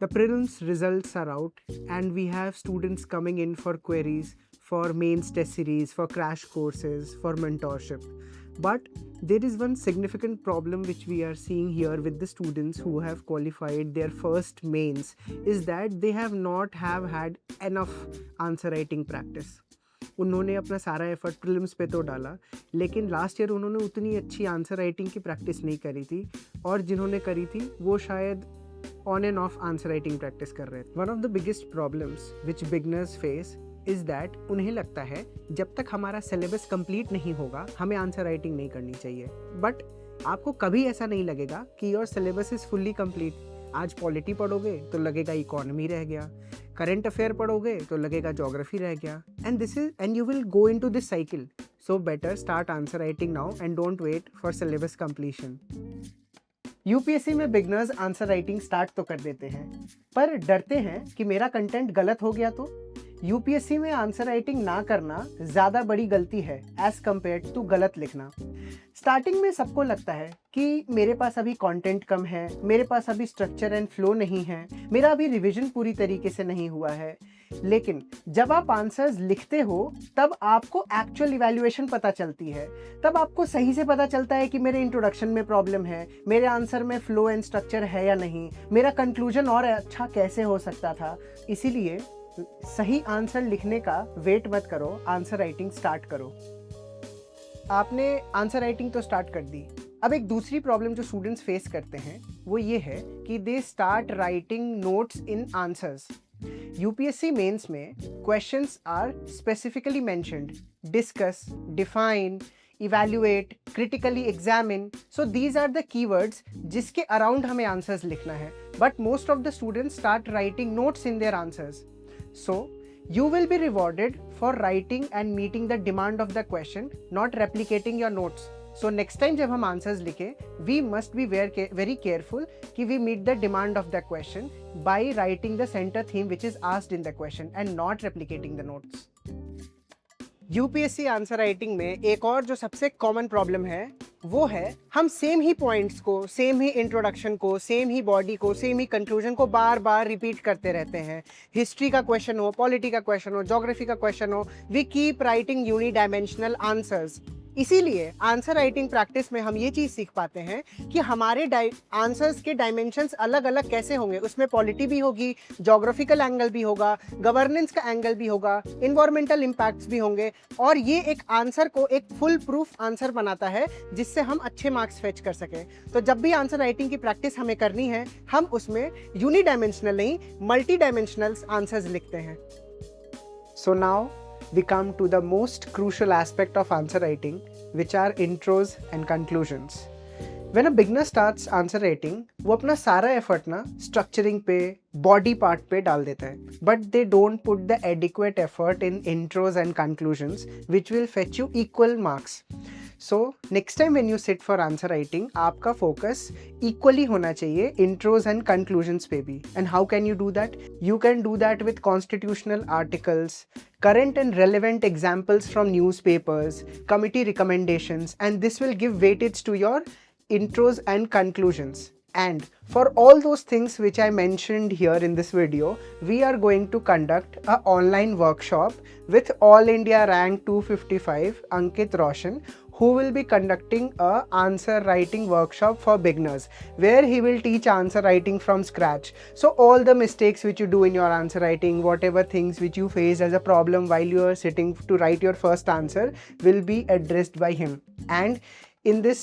prelims results are out and we have students coming in for queries, for mains test series, for crash courses, for mentorship. But there is one significant problem which we are seeing here with the students who have qualified their first mains is that they have not had enough answer writing practice. उन्होंने अपना सारा effort prelims पे तो डाला, लेकिन last year उन्होंने उतनी अच्छी आंसर राइटिंग की प्रैक्टिस नहीं करी थी, और जिन्होंने करी थी वो शायद on end of answer writing practice कर रहे थे. One of the biggest problems which beginners face is that उन्हें लगता है जब तक हमारा सिलेबस कंप्लीट नहीं होगा हमें आंसर राइटिंग नहीं करनी चाहिए. बट आपको कभी ऐसा नहीं लगेगा कि your syllabus is fully complete. आज पॉलिटी पढ़ोगे तो लगेगा इकोनॉमी रह गया, करंट अफेयर पढ़ोगे तो लगेगा ज्योग्राफी रह गया, and you will go into this cycle. So better start answer writing now and don't wait for syllabus completion. UPSC में बिगनर्स आंसर राइटिंग स्टार्ट तो कर देते हैं, पर डरते हैं कि मेरा कंटेंट गलत हो गया तो. यूपीएससी में आंसर राइटिंग ना करना ज़्यादा बड़ी गलती है एज कम्पेयर टू गलत लिखना. स्टार्टिंग में सबको लगता है कि मेरे पास अभी कंटेंट कम है, मेरे पास अभी स्ट्रक्चर एंड फ्लो नहीं है, मेरा अभी रिवीजन पूरी तरीके से नहीं हुआ है. लेकिन जब आप आंसर्स लिखते हो तब आपको एक्चुअल इवैल्यूएशन पता चलती है. तब आपको सही से पता चलता है कि मेरे इंट्रोडक्शन में प्रॉब्लम है, मेरे आंसर में फ्लो एंड स्ट्रक्चर है या नहीं, मेरा कंक्लूजन और अच्छा कैसे हो सकता था. इसीलिए सही आंसर लिखने का वेट मत करो, आंसर राइटिंग स्टार्ट करो. आपने आंसर राइटिंग तो स्टार्ट कर दी. अब एक दूसरी प्रॉब्लम जो स्टूडेंट्स फेस करते हैं वो ये है कि they start writing notes in answers. UPSC mains में questions are specifically mentioned: discuss, define, evaluate, critically examine. So these are the keywords जिसके अराउंड हमें आंसर्स लिखना है. But most of the students start writing notes in their answers. So, you will be rewarded for writing and meeting the demand of the question, not replicating your notes. So next time जब हम answers लिखें, we must be very careful कि we meet the demand of the question by writing the center theme which is asked in the question and not replicating the notes. UPSC answer writing में एक और जो सबसे common problem है वो है हम सेम ही पॉइंट्स को, सेम ही इंट्रोडक्शन को, सेम ही बॉडी को, सेम ही कंक्लूजन को बार बार रिपीट करते रहते हैं. हिस्ट्री का क्वेश्चन हो, पॉलिटी का क्वेश्चन हो, ज्योग्राफी का क्वेश्चन हो, वी कीप राइटिंग यूनिडायमेंशनल आंसर्स. इसीलिए आंसर राइटिंग प्रैक्टिस में हम ये चीज़ सीख पाते हैं कि हमारे आंसर्स के डायमेंशंस अलग अलग कैसे होंगे. उसमें पॉलिटी भी होगी, ज्योग्राफिकल एंगल भी होगा, गवर्नेंस का एंगल भी होगा, इन्वायरमेंटल इम्पैक्ट्स भी होंगे, और ये एक आंसर को एक फुल प्रूफ आंसर बनाता है जिससे हम अच्छे मार्क्स फेच कर सकें. तो जब भी आंसर राइटिंग की प्रैक्टिस हमें करनी है हम उसमें यूनिडायमेंशनल नहीं मल्टी डायमेंशनल आंसर्स लिखते हैं. So now we come to the most crucial aspect of answer writing, which are intros and conclusions. When a beginner starts answer writing, वो अपना सारा एफर्ट ना स्ट्रक्चरिंग पे, बॉडी पार्ट पे डाल देता है, but they don't put the adequate effort in intros and conclusions which will fetch you equal marks. So next time when you sit for answer writing आपका फोकस इक्वली होना चाहिए intros and conclusions पे भी. And how can you do that? You can do that with constitutional articles, current and relevant examples from newspapers, committee recommendations, and this will give weightage to your intros and conclusions. And for all those things which I mentioned here in this video, we are going to conduct an online workshop with All India Rank 255 Ankit Roshan, who will be conducting a answer writing workshop for beginners where he will teach answer writing from scratch. So all the mistakes which you do in your answer writing, whatever things which you face as a problem while you are sitting to write your first answer will be addressed by him. And in this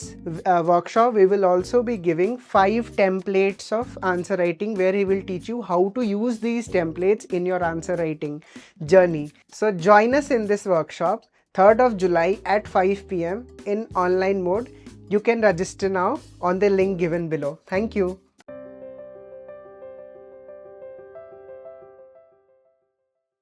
workshop we will also be giving 5 templates of answer writing where he will teach you how to use these templates in your answer writing journey. So join us in this workshop 3rd of July at 5 p.m. in online mode. You can register now on the link given below. Thank you.